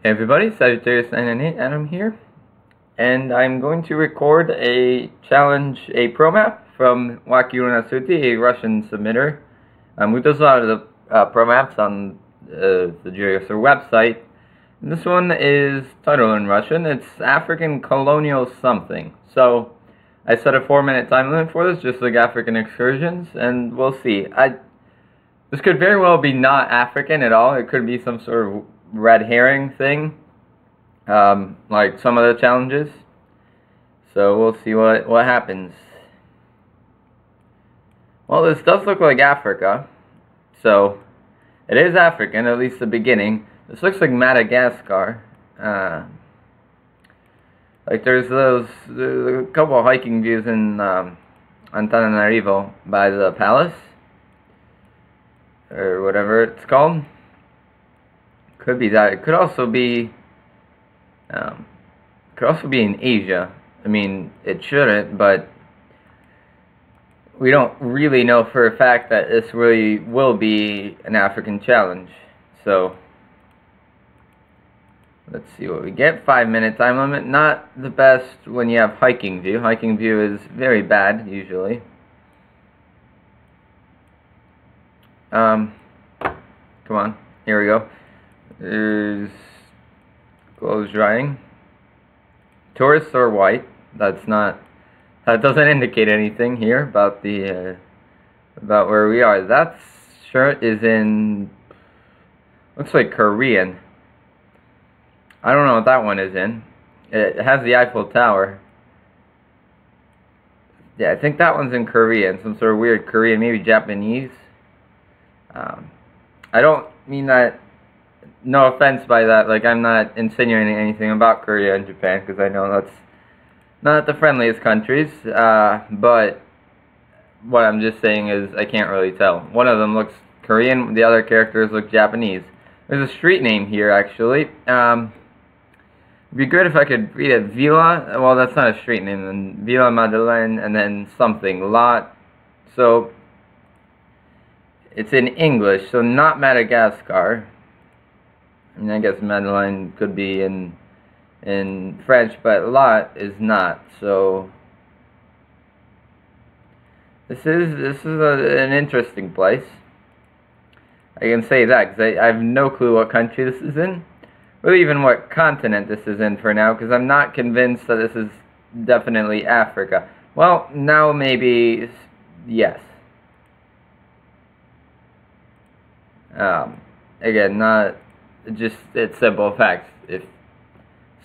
Hey everybody, Sagittarius998 Adam here, and I'm going to record a challenge, a pro map from Waki Runasuti, a Russian submitter, who does a lot of the pro maps on the Geoguessr website. And this one is titled in Russian. It's African Colonial Something. So I set a 4-minute time limit for this, just like African excursions, and we'll see. This could very well be not African at all. It could be some sort of red herring thing, like some of the challenges. So we'll see what happens. Well, this does look like Africa, so it is African, at least the beginning. This looks like Madagascar. Like there's a couple of hiking views in Antananarivo by the palace, or whatever it's called. Could be that. It could also be in Asia. I mean, it shouldn't, but we don't really know for a fact that this really will be an African challenge. So let's see what we get. 5-minute time limit. Not the best when you have hiking view. Hiking view is very bad usually. Come on. Here we go. There's clothes drying. Tourists are white. That doesn't indicate anything here about about where we are. That shirt is in, looks like Korean. I don't know what that one is in. It has the Eiffel Tower. Yeah, I think that one's in Korean. Some sort of weird Korean, maybe Japanese. I don't mean that. No offense by that, like I'm not insinuating anything about Korea and Japan, because I know that's not the friendliest countries, but what I'm just saying is I can't really tell. One of them looks Korean, the other characters look Japanese. There's a street name here, actually. It'd be good if I could read it. Villa, well that's not a street name, then Villa Madeleine, and then something, lot, so it's in English, so not Madagascar. I mean, I guess Madeleine could be in French, but lot is not. So this is an interesting place. I can say that because I have no clue what country this is in, or even what continent this is in for now, because I'm not convinced that this is definitely Africa. Well, now maybe yes. Again, not. Just, it's simple facts. If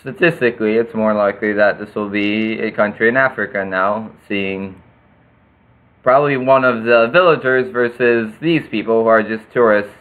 statistically, it's more likely that this will be a country in Africa now, seeing probably one of the villagers versus these people who are just tourists,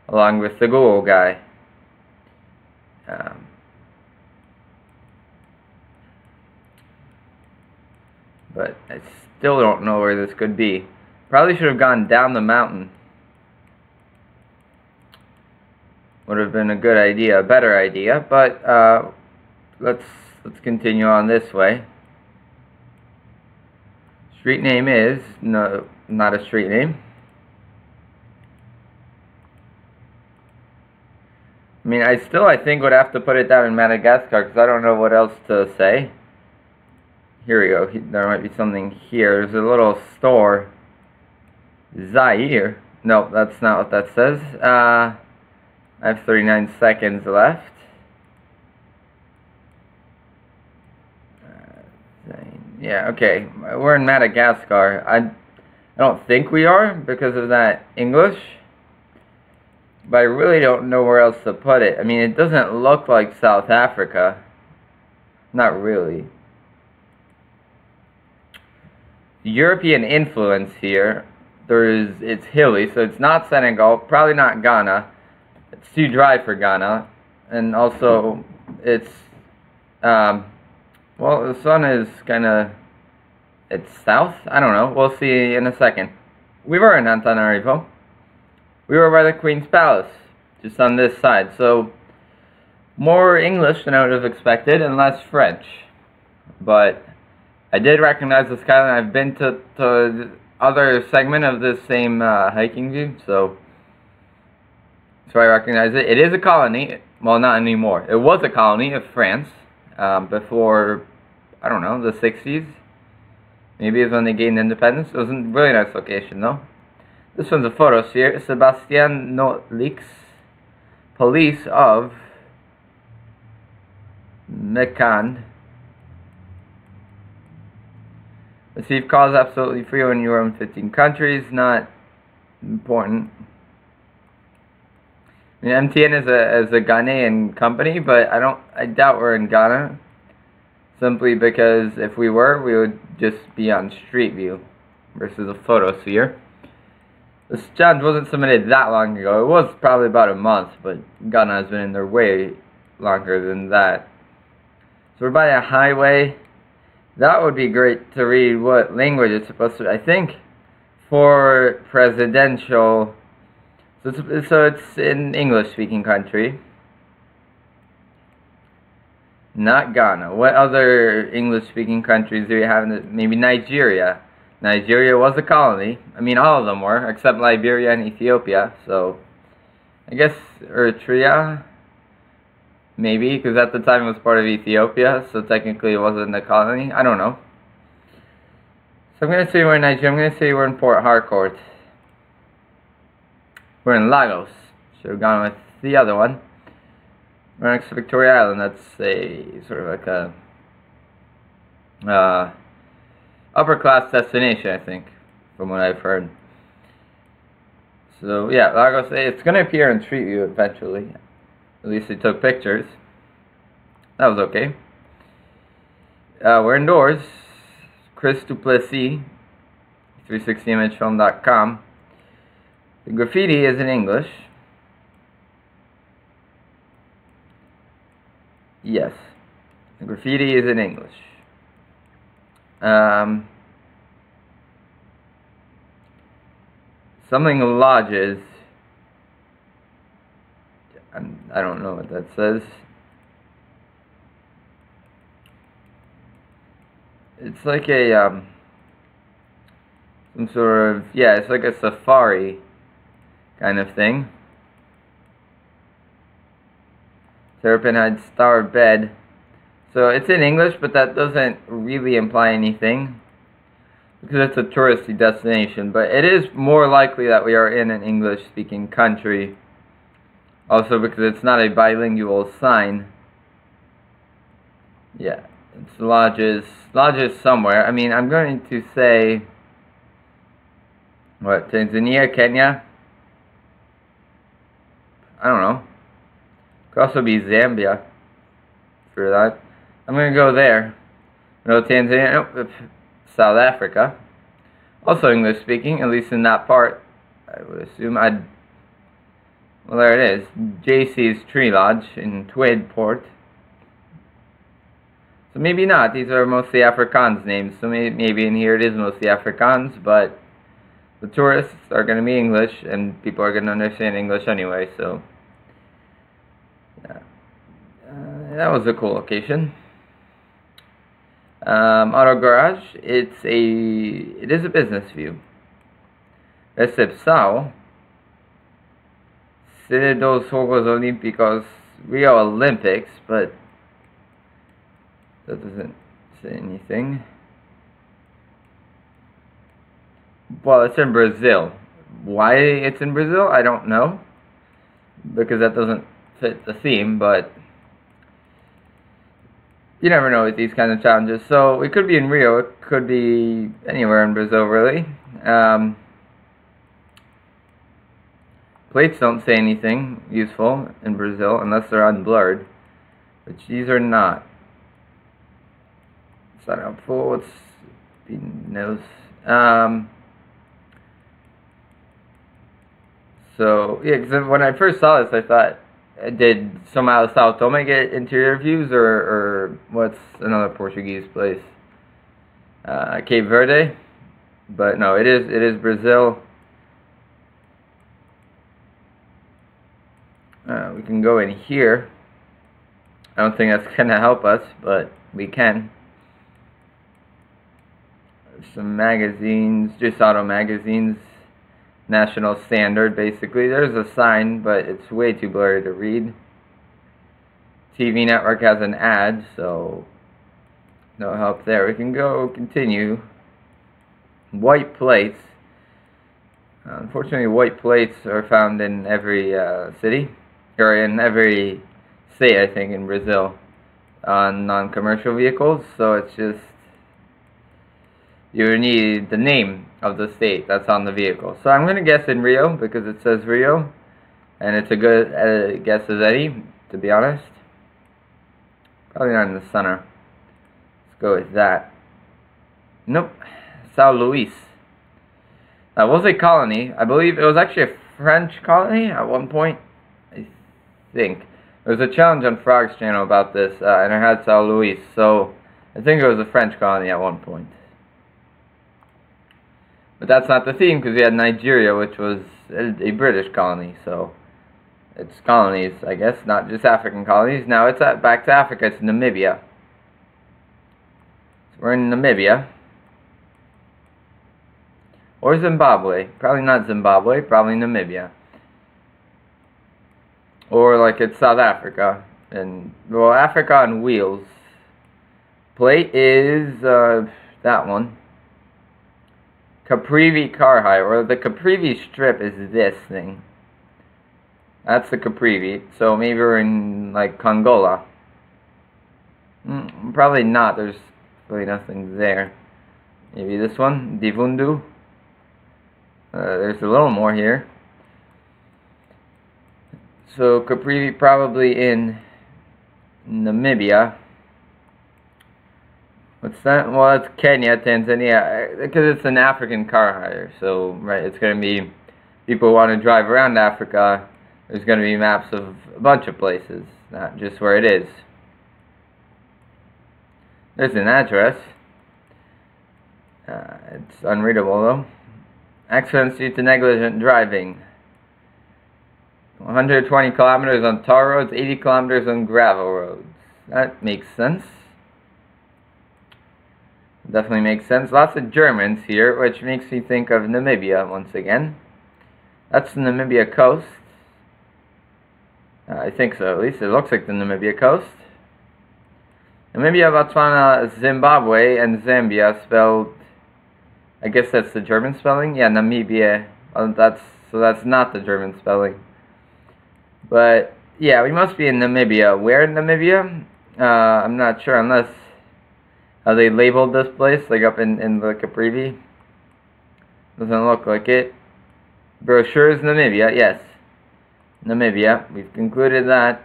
along with the Google guy. But I still don't know where this could be. Probably should have gone down the mountain. Would have been a good idea, a better idea, but let's continue on this way. Street name is no, not a street name. I mean, I think would have to put it down in Madagascar because I don't know what else to say. Here we go. There might be something here. There's a little store. Zaire. No, that's not what that says. I have 39 seconds left. Yeah, okay. We're in Madagascar. I don't think we are because of that English. But I really don't know where else to put it. I mean, it doesn't look like South Africa. Not really. European influence here. It's hilly, so it's not Senegal, probably not Ghana. It's too dry for Ghana, and also it's, well, the sun is kind of, it's south? I don't know, we'll see in a second. We were in Antananarivo. We were by the Queen's Palace, just on this side, so more English than I would have expected, and less French. But I did recognize the skyline. I've been to the other segment of this same hiking view, so I recognize it. It is a colony. well, not anymore. It was a colony of France before, I don't know, the 60s. Maybe it's when they gained independence. It was a really nice location, though. This one's a photosphere. Sebastian Notlix, police of Mekand. Receive calls absolutely free when you are in 15 countries. Not important. I mean, MTN is a Ghanaian company, but I doubt we're in Ghana. Simply because if we were, we would just be on Street View versus a photosphere. This challenge wasn't submitted that long ago. It was probably about a month, but Ghana has been in there way longer than that. So we're by a highway. That would be great to read what language it's supposed to be. I think for presidential, so it's in English-speaking country. Not Ghana. What other English-speaking countries do we have? Maybe Nigeria. Nigeria was a colony. I mean, all of them were, except Liberia and Ethiopia. So, I guess Eritrea, maybe, because at the time it was part of Ethiopia, so technically it wasn't a colony. I don't know. So I'm going to say we're in Nigeria. I'm going to say we're in Port Harcourt. We're in Lagos. Should have gone with the other one. We're next to Victoria Island. That's a sort of like a upper class destination, I think, from what I've heard. So yeah, Lagos. It's going to appear in Street View eventually. At least they took pictures. That was okay. We're indoors. Chris Duplessis, 360imagefilm.com. The graffiti is in English. Yes, the graffiti is in English. Something lodges. I don't know what that says. It's like a some sort of, yeah, it's like a safari kind of thing. Terrapin Star Bed. So it's in English, but that doesn't really imply anything because it's a touristy destination. But it is more likely that we are in an English-speaking country. Also because it's not a bilingual sign. Yeah, it's lodges somewhere. I mean, I'm going to say, what, Tanzania, Kenya? I don't know. Could also be Zambia for that. I'm going to go there. No, Tanzania, nope, South Africa. Also English speaking, at least in that part. I would assume well, there it is. JC's Tree Lodge in Tweedport. So maybe not. These are mostly Afrikaans names. So maybe in here it is mostly Afrikaans, but the tourists are going to be English, and people are going to understand English anyway, so yeah. That was a cool location. Auto Garage, it is a business view. Recepção, Sede dos Jogos Olímpicos, Rio Olympics, but that doesn't say anything. Well, it's in Brazil. Why it's in Brazil, I don't know, because that doesn't fit the theme, but you never know with these kinds of challenges. So it could be in Rio, it could be anywhere in Brazil, really. Plates don't say anything useful in Brazil unless they're unblurred, which these are not. It's not helpful. What's the nose? So yeah, because when I first saw this, I thought, did somehow Sao Tome get interior views, or what's another Portuguese place? Cape Verde, but no, it is Brazil. We can go in here. I don't think that's gonna help us, but we can. Some magazines, just auto magazines. National Standard, basically. There's a sign, but it's way too blurry to read. TV network has an ad, so no help there. We can go continue. White plates. Unfortunately, white plates are found in every city, or in every state, I think, in Brazil, on non-commercial vehicles. So it's just, you need the name of the state that's on the vehicle. So I'm going to guess in Rio, because it says Rio, and it's a good guess as any, to be honest. Probably not in the center. Let's go with that. Nope. São Luís. That was a colony. I believe it was actually a French colony at one point. I think. There was a challenge on Frog's channel about this, and it had São Luís. So I think it was a French colony at one point. But that's not the theme, because we had Nigeria, which was a British colony. So it's colonies, I guess, not just African colonies. Now it's back to Africa. It's Namibia. So we're in Namibia. Or Zimbabwe. Probably not Zimbabwe. Probably Namibia. Or like it's South Africa. And, well, Africa on wheels. Plate is that one. Caprivi car hire. Or the Caprivi strip is this thing. That's the Caprivi. So maybe we're in like Congola. Probably not. There's really nothing there. Maybe this one. Divundu. There's a little more here. So Caprivi probably in Namibia. What's that? Well, it's Kenya, Tanzania, because it's an African car hire. So, right, it's going to be people who want to drive around Africa. There's going to be maps of a bunch of places, not just where it is. There's an address. It's unreadable, though. Accidents due to negligent driving. 120 kilometers on tar roads, 80 kilometers on gravel roads. That makes sense. Definitely makes sense. Lots of Germans here, which makes me think of Namibia once again. That's the Namibia coast. I think so, at least. It looks like the Namibia coast. Namibia, Botswana, Zimbabwe, and Zambia spelled... I guess that's the German spelling? Yeah, Namibia. So that's not the German spelling. But, yeah, we must be in Namibia. Where in Namibia? I'm not sure, unless... How they labeled this place, like up in the Caprivi. Doesn't look like it. Brochures, Namibia, yes. Namibia, we've concluded that.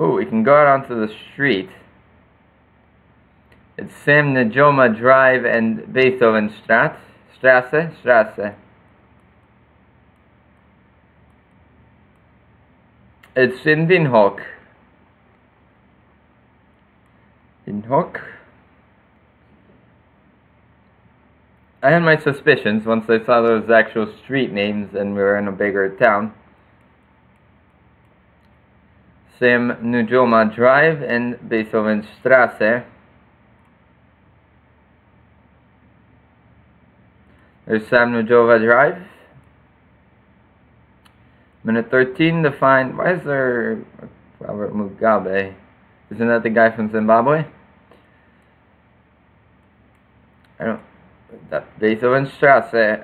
Ooh, we can go out onto the street. It's Sam Nujoma Drive and Beethoven Strasse. It's in Windhoek. I had my suspicions once I saw those actual street names and we were in a bigger town. Sam Nujoma Drive and Beethoven Strasse. There's Sam Nujoma Drive. Minute 13 to find... Why is there Robert Mugabe? Isn't that the guy from Zimbabwe? I don't... That Beethoven Strasse.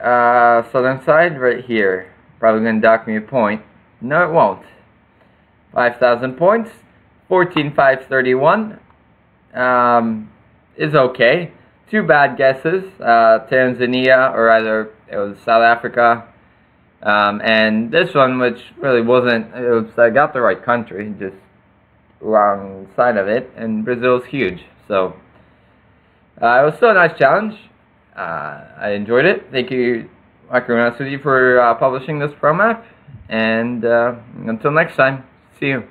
Southern side, right here. Probably going to dock me a point. No, it won't. 5,000 points. 14,531. Is okay. Two bad guesses. Tanzania, or either it was South Africa. And this one, which really wasn't... It was, I got the right country, just wrong side of it. And Brazil's huge. So, it was still a nice challenge. I enjoyed it. Thank you, Waki Runasuti, for publishing this pro map. And until next time, see you.